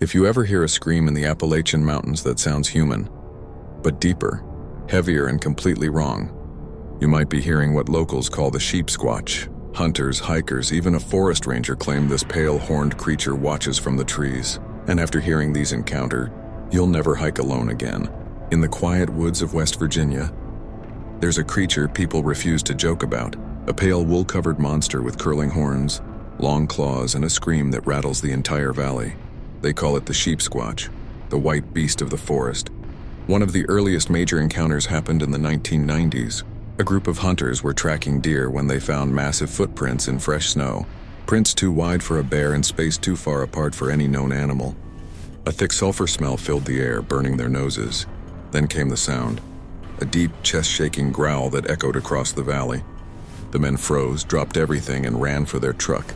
If you ever hear a scream in the Appalachian Mountains that sounds human, but deeper, heavier, and completely wrong, you might be hearing what locals call the Sheepsquatch. Hunters, hikers, even a forest ranger claim this pale, horned creature watches from the trees. And after hearing these encounters, you'll never hike alone again. In the quiet woods of West Virginia, there's a creature people refuse to joke about. A pale, wool-covered monster with curling horns, long claws, and a scream that rattles the entire valley. They call it the Sheepsquatch, the white beast of the forest. One of the earliest major encounters happened in the 1990s. A group of hunters were tracking deer when they found massive footprints in fresh snow. Prints too wide for a bear and spaced too far apart for any known animal. A thick sulfur smell filled the air, burning their noses. Then came the sound, a deep, chest-shaking growl that echoed across the valley. The men froze, dropped everything, and ran for their truck.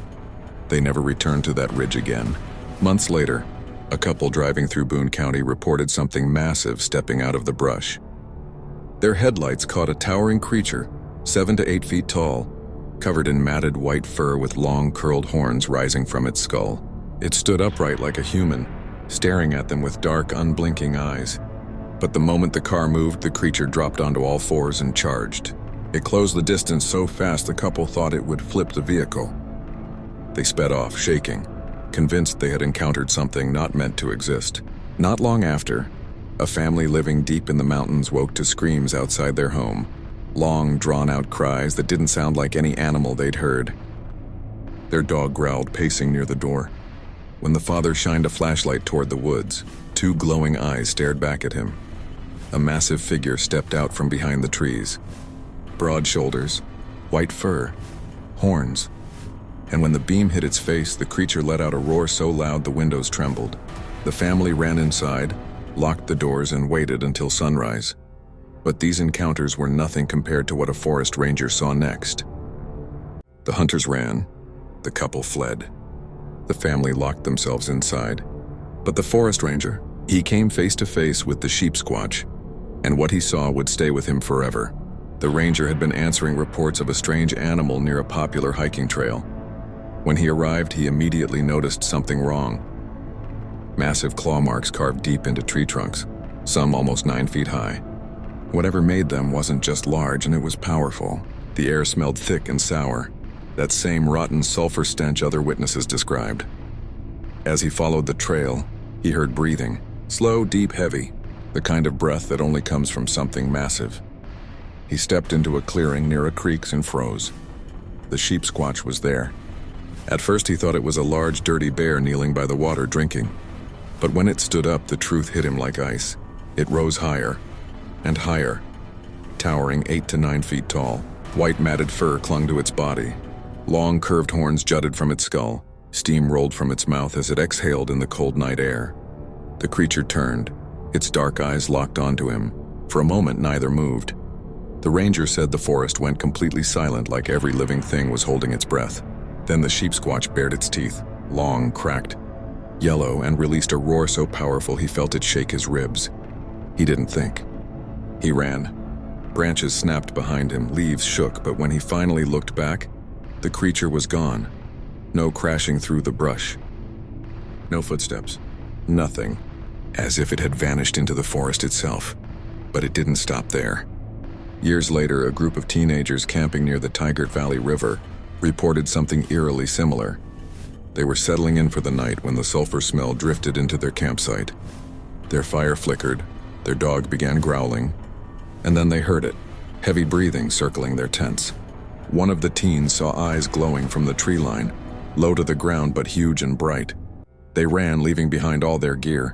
They never returned to that ridge again. Months later, a couple driving through Boone County reported something massive stepping out of the brush. Their headlights caught a towering creature, 7 to 8 feet tall, covered in matted white fur with long curled horns rising from its skull. It stood upright like a human, staring at them with dark, unblinking eyes. But the moment the car moved, the creature dropped onto all fours and charged. It closed the distance so fast the couple thought it would flip the vehicle. They sped off, shaking, convinced they had encountered something not meant to exist. Not long after, a family living deep in the mountains woke to screams outside their home. Long, drawn-out cries that didn't sound like any animal they'd heard. Their dog growled, pacing near the door. When the father shined a flashlight toward the woods, 2 glowing eyes stared back at him. A massive figure stepped out from behind the trees. Broad shoulders, white fur, horns. And when the beam hit its face, the creature let out a roar so loud the windows trembled. The family ran inside, locked the doors, and waited until sunrise. But these encounters were nothing compared to what a forest ranger saw next. The hunters ran. The couple fled. The family locked themselves inside. But the forest ranger, he came face to face with the Sheepsquatch, and what he saw would stay with him forever. The ranger had been answering reports of a strange animal near a popular hiking trail. When he arrived, he immediately noticed something wrong. Massive claw marks carved deep into tree trunks, some almost 9 feet high. Whatever made them wasn't just large, and it was powerful. The air smelled thick and sour, that same rotten sulfur stench other witnesses described. As he followed the trail, he heard breathing, slow, deep, heavy, the kind of breath that only comes from something massive. He stepped into a clearing near a creek and froze. The Sheepsquatch was there. At first he thought it was a large, dirty bear kneeling by the water drinking. But when it stood up, the truth hit him like ice. It rose higher and higher, towering 8 to 9 feet tall. White matted fur clung to its body. Long curved horns jutted from its skull. Steam rolled from its mouth as it exhaled in the cold night air. The creature turned, its dark eyes locked onto him. For a moment, neither moved. The ranger said the forest went completely silent, like every living thing was holding its breath. Then the Sheepsquatch bared its teeth, long, cracked, yellow, and released a roar so powerful he felt it shake his ribs. He didn't think. He ran. Branches snapped behind him, leaves shook, but when he finally looked back, the creature was gone. No crashing through the brush. No footsteps. Nothing. As if it had vanished into the forest itself. But it didn't stop there. Years later, a group of teenagers camping near the Tigert Valley River reported something eerily similar. They were settling in for the night when the sulfur smell drifted into their campsite. Their fire flickered, their dog began growling, and then they heard it, heavy breathing circling their tents. One of the teens saw eyes glowing from the tree line, low to the ground but huge and bright. They ran, leaving behind all their gear.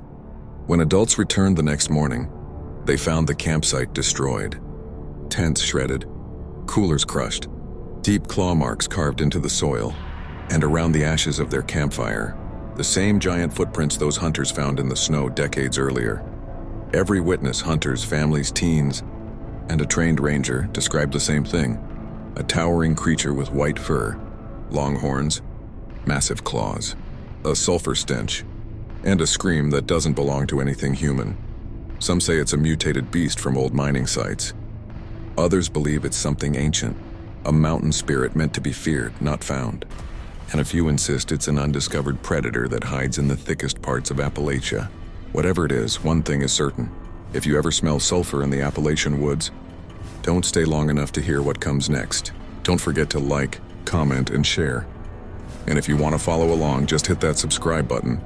When adults returned the next morning, they found the campsite destroyed. Tents shredded, coolers crushed, deep claw marks carved into the soil, and around the ashes of their campfire, the same giant footprints those hunters found in the snow decades earlier. Every witness, hunters, families, teens, and a trained ranger, described the same thing: a towering creature with white fur, long horns, massive claws, a sulfur stench, and a scream that doesn't belong to anything human. Some say it's a mutated beast from old mining sites. Others believe it's something ancient, a mountain spirit meant to be feared, not found. and a few insist it's an undiscovered predator that hides in the thickest parts of Appalachia. Whatever it is, one thing is certain. If you ever smell sulfur in the Appalachian woods, don't stay long enough to hear what comes next. Don't forget to like, comment, and share. And if you want to follow along, just hit that subscribe button